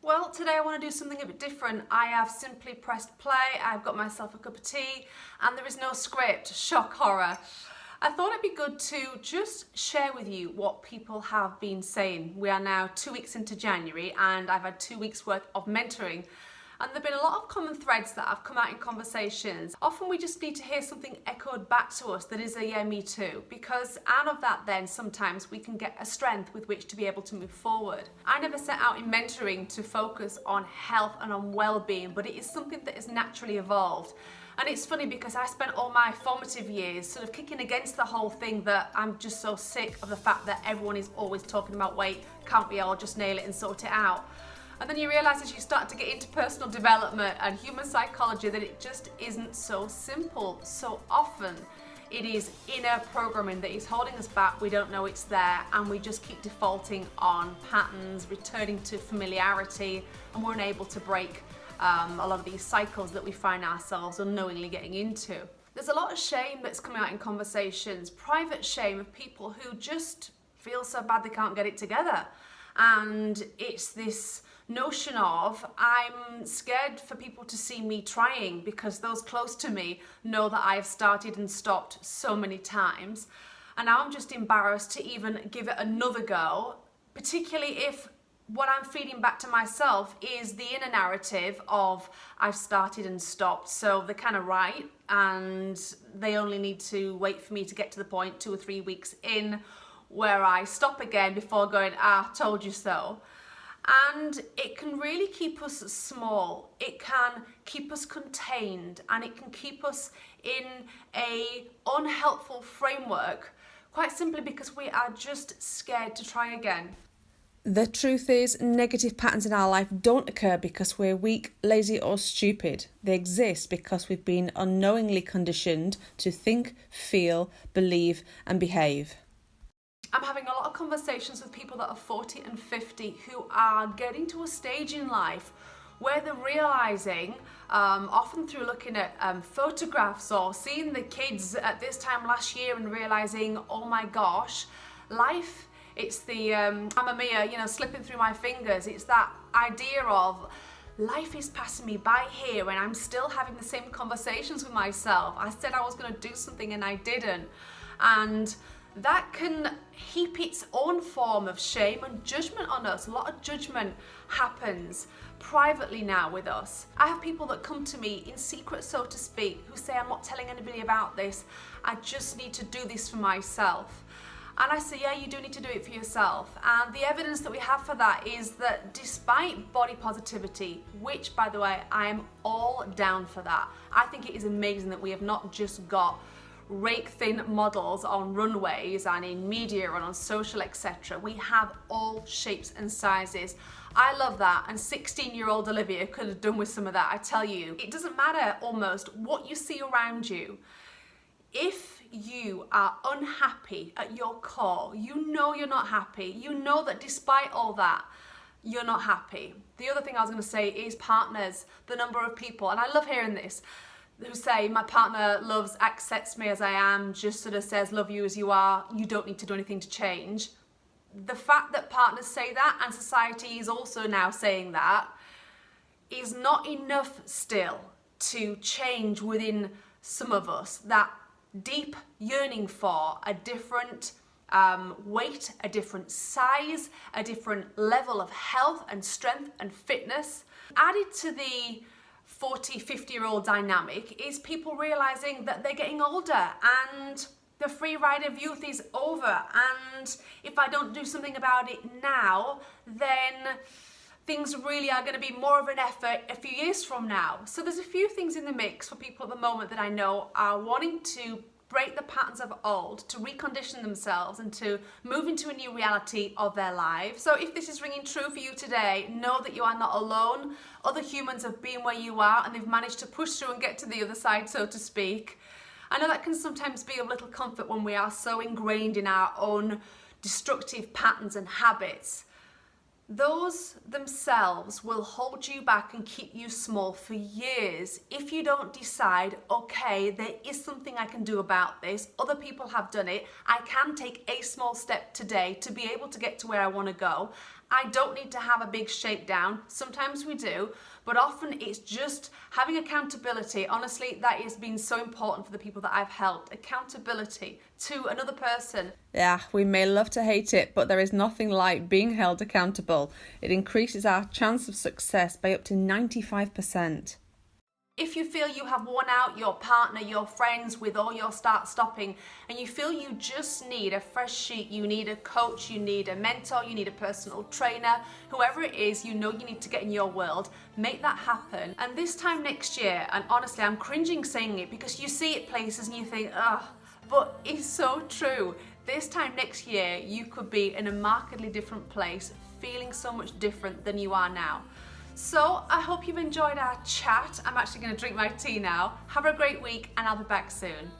Well, today I want to do something a bit different. I have simply pressed play, I've got myself a cup of tea, and there is no script. Shock horror. I thought it'd be good to just share with you what people have been saying. We are now 2 weeks into January and I've had 2 weeks worth of mentoring. And there have been a lot of common threads that have come out in conversations. Often we just need to hear something echoed back to us that is a yeah, me too. Because out of that then sometimes we can get a strength with which to be able to move forward. I never set out in mentoring to focus on health and on well-being, but it is something that has naturally evolved. And it's funny because I spent all my formative years sort of kicking against the whole thing that I'm just so sick of the fact that everyone is always talking about weight, can't we all just nail it and sort it out? And then you realise as you start to get into personal development and human psychology that it just isn't so simple. So often it is inner programming that is holding us back, we don't know it's there, and we just keep defaulting on patterns, returning to familiarity, and we're unable to break a lot of these cycles that we find ourselves unknowingly getting into. There's a lot of shame that's coming out in conversations, private shame of people who just feel so bad they can't get it together. And it's this notion of I'm scared for people to see me trying because those close to me know that I've started and stopped so many times, and now I'm just embarrassed to even give it another go, particularly if what I'm feeding back to myself is the inner narrative of I've started and stopped, so they're kind of right and they only need to wait for me to get to the point 2 or 3 weeks in where I stop again before going, told you so. And it can really keep us small, it can keep us contained, and it can keep us in a unhelpful framework, quite simply because we are just scared to try again. The truth is, negative patterns in our life don't occur because we're weak, lazy or stupid. They exist because we've been unknowingly conditioned to think, feel, believe and behave. I'm having a lot of conversations with people that are 40 and 50 who are getting to a stage in life where they're realising, often through looking at photographs or seeing the kids at this time last year and realising, oh my gosh, life, it's the Mamma Mia, slipping through my fingers. It's that idea of life is passing me by here and I'm still having the same conversations with myself. I said I was going to do something and I didn't. And that can heap its own form of shame and judgment on us. A lot of judgment happens privately now with us. I have people that come to me in secret, so to speak, who say, I'm not telling anybody about this. I just need to do this for myself. And I say, yeah, you do need to do it for yourself. And the evidence that we have for that is that despite body positivity, which, by the way, I am all down for that. I think it is amazing that we have not just got rake thin models on runways and in media and on social, etc. We have all shapes and sizes. I love that, and 16-year-old Olivia could have done with some of that, I tell you. It doesn't matter almost what you see around you. If you are unhappy at your core, you know you're not happy, you know that despite all that, you're not happy. The other thing I was going to say is partners, the number of people, and I love hearing this, who say my partner loves, accepts me as I am, just sort of says love you as you are, you don't need to do anything to change. The fact that partners say that, and society is also now saying that, is not enough still to change within some of us that deep yearning for a different weight, a different size, a different level of health and strength and fitness. Added to the 40, 50-year-old dynamic is people realising that they're getting older and the free ride of youth is over, and if I don't do something about it now, then things really are going to be more of an effort a few years from now. So there's a few things in the mix for people at the moment that I know are wanting to break the patterns of old, to recondition themselves and to move into a new reality of their lives. So if this is ringing true for you today, know that you are not alone. Other humans have been where you are and they've managed to push through and get to the other side, so to speak. I know that can sometimes be of little comfort when we are so ingrained in our own destructive patterns and habits. Those themselves will hold you back and keep you small for years if you don't decide, okay, there is something I can do about this. Other people have done it. I can take a small step today to be able to get to where I want to go. I don't need to have a big shakedown. Sometimes we do, but often it's just having accountability. Honestly, that has been so important for the people that I've helped. Accountability to another person. Yeah, we may love to hate it, but there is nothing like being held accountable. It increases our chance of success by up to 95%. If you feel you have worn out your partner, your friends with all your start-stopping, and you feel you just need a fresh sheet, you need a coach, you need a mentor, you need a personal trainer, whoever it is you know you need to get in your world, make that happen. And this time next year, and honestly I'm cringing saying it because you see it places and you think, ugh, but it's so true. This time next year you could be in a markedly different place, feeling so much different than you are now. So I hope you've enjoyed our chat. I'm actually going to drink my tea now. Have a great week and I'll be back soon.